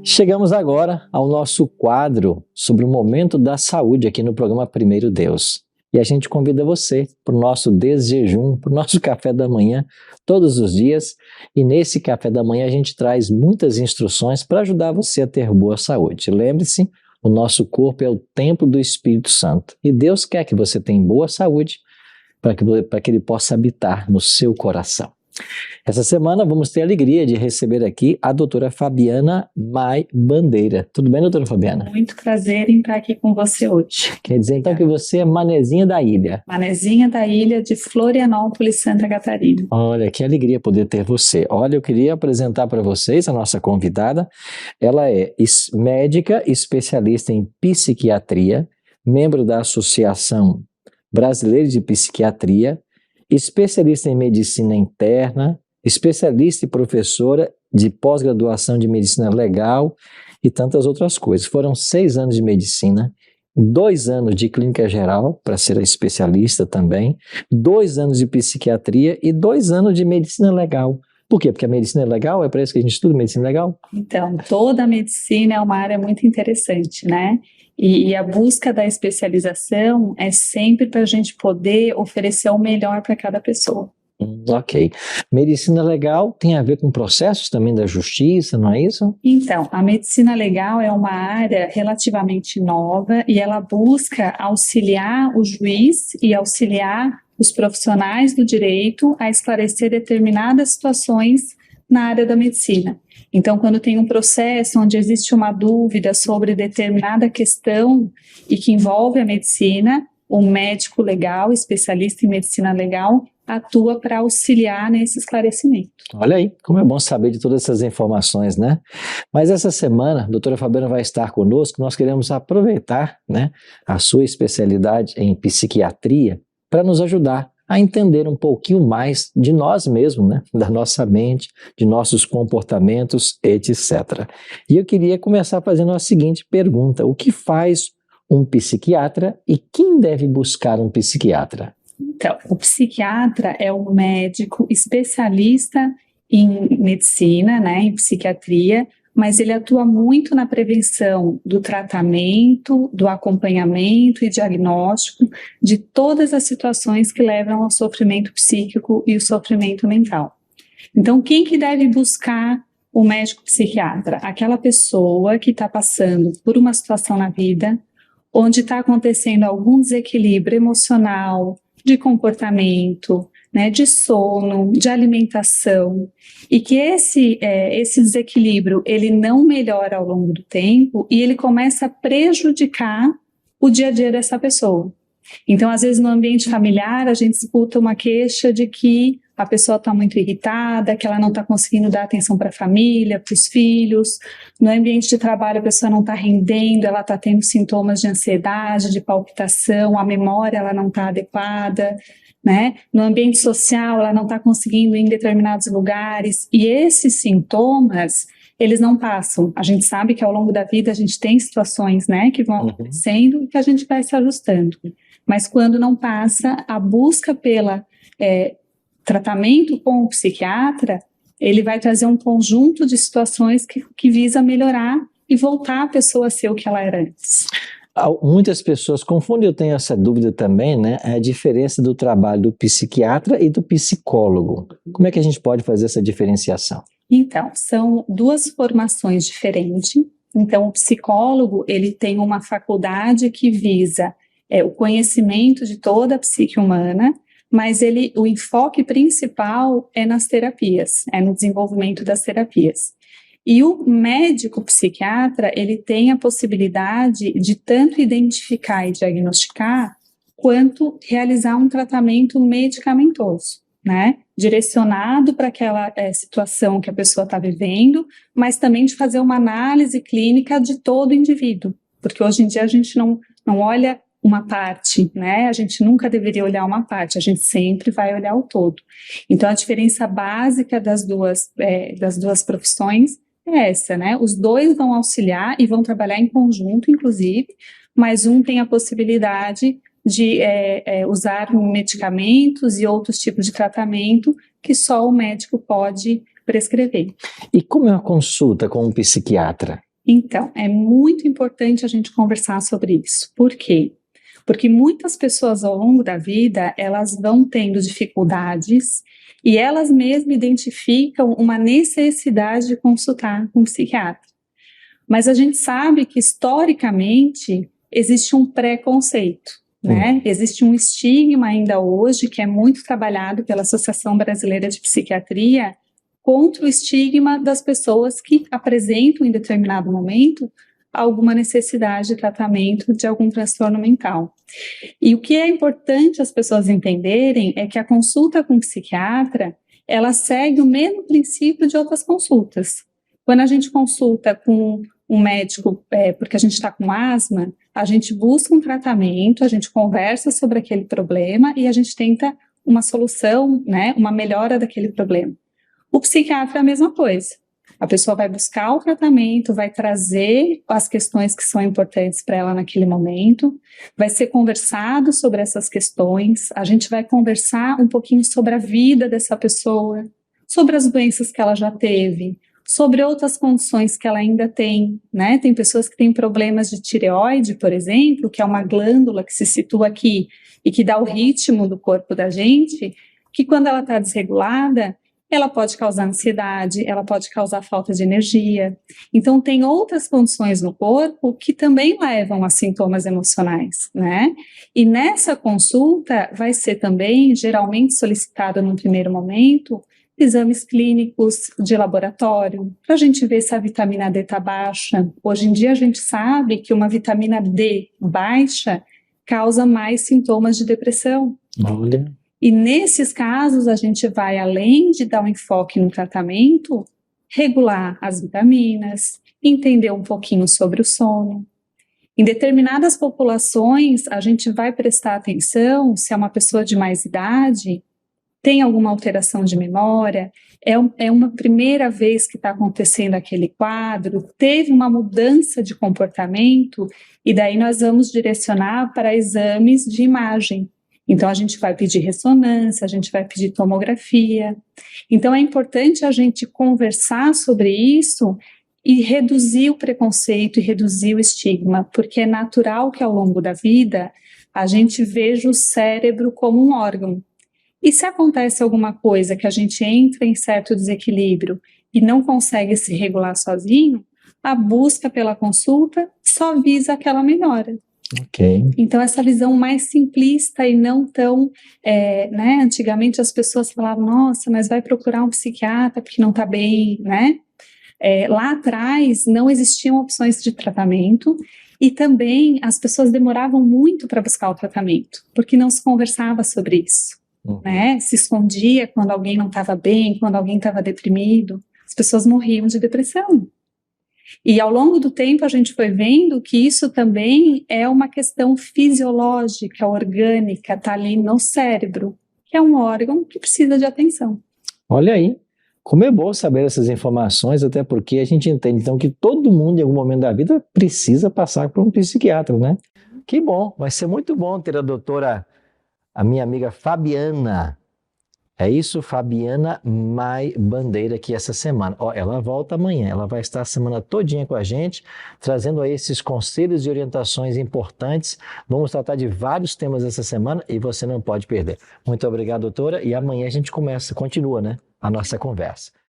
Chegamos agora ao nosso quadro sobre o momento da saúde aqui no programa Primeiro Deus. E a gente convida você para o nosso desjejum, para o nosso café da manhã, todos os dias. E nesse café da manhã a gente traz muitas instruções para ajudar você a ter boa saúde. Lembre-se, o nosso corpo é o templo do Espírito Santo. E Deus quer que você tenha boa saúde para que Ele possa habitar no seu coração. Essa semana vamos ter a alegria de receber aqui a doutora Fabiana Mai Bandeira. Tudo bem, doutora Fabiana? Muito prazer em estar aqui com você hoje. Quer dizer então que você é manezinha da ilha? Manezinha da ilha de Florianópolis, Santa Catarina. Olha, que alegria poder ter você. Olha, eu queria apresentar para vocês a nossa convidada. Ela é médica especialista em psiquiatria, membro da Associação Brasileira de Psiquiatria, especialista em medicina interna, especialista e professora de pós-graduação de medicina legal e tantas outras coisas. Foram 6 anos de medicina, 2 anos de clínica geral, para ser especialista também, 2 anos de psiquiatria e 2 anos de medicina legal. Por quê? Porque a medicina legal é para isso que a gente estuda medicina legal? Então, toda a medicina é uma área muito interessante, né? E a busca da especialização é sempre para a gente poder oferecer o melhor para cada pessoa. Ok. Medicina legal tem a ver com processos também da justiça, não é isso? Então, a medicina legal é uma área relativamente nova e ela busca auxiliar o juiz e auxiliar os profissionais do direito a esclarecer determinadas situações na área da medicina. Então, quando tem um processo onde existe uma dúvida sobre determinada questão e que envolve a medicina, um médico legal, especialista em medicina legal, atua para auxiliar nesse esclarecimento. Olha aí, como é bom saber de todas essas informações, né? Mas essa semana, a doutora Fabiana vai estar conosco, nós queremos aproveitar, né, a sua especialidade em psiquiatria para nos ajudar a entender um pouquinho mais de nós mesmos, né? Da nossa mente, de nossos comportamentos, etc. E eu queria começar fazendo a seguinte pergunta: o que faz um psiquiatra e quem deve buscar um psiquiatra? Então, o psiquiatra é um médico especialista em medicina, né, em psiquiatria, mas ele atua muito na prevenção do tratamento, do acompanhamento e diagnóstico de todas as situações que levam ao sofrimento psíquico e o sofrimento mental. Então, quem que deve buscar o médico psiquiatra? Aquela pessoa que está passando por uma situação na vida onde está acontecendo algum desequilíbrio emocional, de comportamento, né, de sono, de alimentação, e que esse desequilíbrio ele não melhora ao longo do tempo e ele começa a prejudicar o dia a dia dessa pessoa. Então, às vezes no ambiente familiar a gente escuta uma queixa de que a pessoa está muito irritada, que ela não está conseguindo dar atenção para a família, para os filhos. No ambiente de trabalho a pessoa não está rendendo, ela está tendo sintomas de ansiedade, de palpitação, a memória ela não está adequada, né? No ambiente social ela não está conseguindo ir em determinados lugares. E esses sintomas, eles não passam. A gente sabe que ao longo da vida a gente tem situações, né, que vão acontecendo e que a gente vai se ajustando. Mas quando não passa, a busca pela tratamento com o psiquiatra, ele vai trazer um conjunto de situações que visa melhorar e voltar a pessoa a ser o que ela era antes. Muitas pessoas confundem, eu tenho essa dúvida também, né? A diferença do trabalho do psiquiatra e do psicólogo. Como é que a gente pode fazer essa diferenciação? Então, são 2 formações diferentes. Então, o psicólogo, ele tem uma faculdade que visa o conhecimento de toda a psique humana, mas o enfoque principal é nas terapias, é no desenvolvimento das terapias. E o médico psiquiatra, ele tem a possibilidade de tanto identificar e diagnosticar, quanto realizar um tratamento medicamentoso, né? Direcionado para aquela situação que a pessoa está vivendo, mas também de fazer uma análise clínica de todo o indivíduo, porque hoje em dia a gente não olha uma parte, né? A gente nunca deveria olhar uma parte, a gente sempre vai olhar o todo. Então, a diferença básica das duas profissões é essa, né? Os 2 vão auxiliar e vão trabalhar em conjunto, inclusive, mas um tem a possibilidade de usar medicamentos e outros tipos de tratamento que só o médico pode prescrever. E como é uma consulta com um psiquiatra? Então, é muito importante a gente conversar sobre isso. Por quê? Porque muitas pessoas ao longo da vida, elas vão tendo dificuldades e elas mesmas identificam uma necessidade de consultar um psiquiatra. Mas a gente sabe que, historicamente, existe um preconceito, né? Existe um estigma ainda hoje, que é muito trabalhado pela Associação Brasileira de Psiquiatria, contra o estigma das pessoas que apresentam em determinado momento alguma necessidade de tratamento de algum transtorno mental. E o que é importante as pessoas entenderem é que a consulta com o psiquiatra, ela segue o mesmo princípio de outras consultas. Quando a gente consulta com um médico, porque a gente está com asma, a gente busca um tratamento, a gente conversa sobre aquele problema e a gente tenta uma solução, né, uma melhora daquele problema. O psiquiatra é a mesma coisa. A pessoa vai buscar o tratamento, vai trazer as questões que são importantes para ela naquele momento, vai ser conversado sobre essas questões, a gente vai conversar um pouquinho sobre a vida dessa pessoa, sobre as doenças que ela já teve, sobre outras condições que ela ainda tem, né? Tem pessoas que têm problemas de tireoide, por exemplo, que é uma glândula que se situa aqui e que dá o ritmo do corpo da gente, que quando ela está desregulada, ela pode causar ansiedade, ela pode causar falta de energia. Então, tem outras condições no corpo que também levam a sintomas emocionais, né? E nessa consulta vai ser também, geralmente solicitado num primeiro momento, exames clínicos de laboratório, para a gente ver se a vitamina D está baixa. Hoje em dia a gente sabe que uma vitamina D baixa causa mais sintomas de depressão. Olha. E nesses casos, a gente vai, além de dar um enfoque no tratamento, regular as vitaminas, entender um pouquinho sobre o sono. Em determinadas populações, a gente vai prestar atenção se é uma pessoa de mais idade, tem alguma alteração de memória, é uma primeira vez que está acontecendo aquele quadro, teve uma mudança de comportamento, e daí nós vamos direcionar para exames de imagem. Então, a gente vai pedir ressonância, a gente vai pedir tomografia. Então, é importante a gente conversar sobre isso e reduzir o preconceito e reduzir o estigma, porque é natural que ao longo da vida a gente veja o cérebro como um órgão. E se acontece alguma coisa que a gente entra em certo desequilíbrio e não consegue se regular sozinho, a busca pela consulta só visa aquela melhora. Ok. Então, essa visão mais simplista e não tão, né, antigamente as pessoas falavam, nossa, mas vai procurar um psiquiatra porque não está bem, né? Lá atrás não existiam opções de tratamento e também as pessoas demoravam muito para buscar o tratamento, porque não se conversava sobre isso, né? Se escondia quando alguém não estava bem, quando alguém estava deprimido, as pessoas morriam de depressão. E ao longo do tempo a gente foi vendo que isso também é uma questão fisiológica, orgânica, está ali no cérebro, que é um órgão que precisa de atenção. Olha aí, como é bom saber essas informações, até porque a gente entende então que todo mundo em algum momento da vida precisa passar por um psiquiatra, né? Que bom, vai ser muito bom ter a minha amiga Fabiana. É isso, Fabiana Mai Bandeira aqui essa semana. Ó, ela volta amanhã, ela vai estar a semana todinha com a gente, trazendo aí esses conselhos e orientações importantes. Vamos tratar de vários temas essa semana e você não pode perder. Muito obrigado, doutora, e amanhã a gente continua, né, a nossa conversa.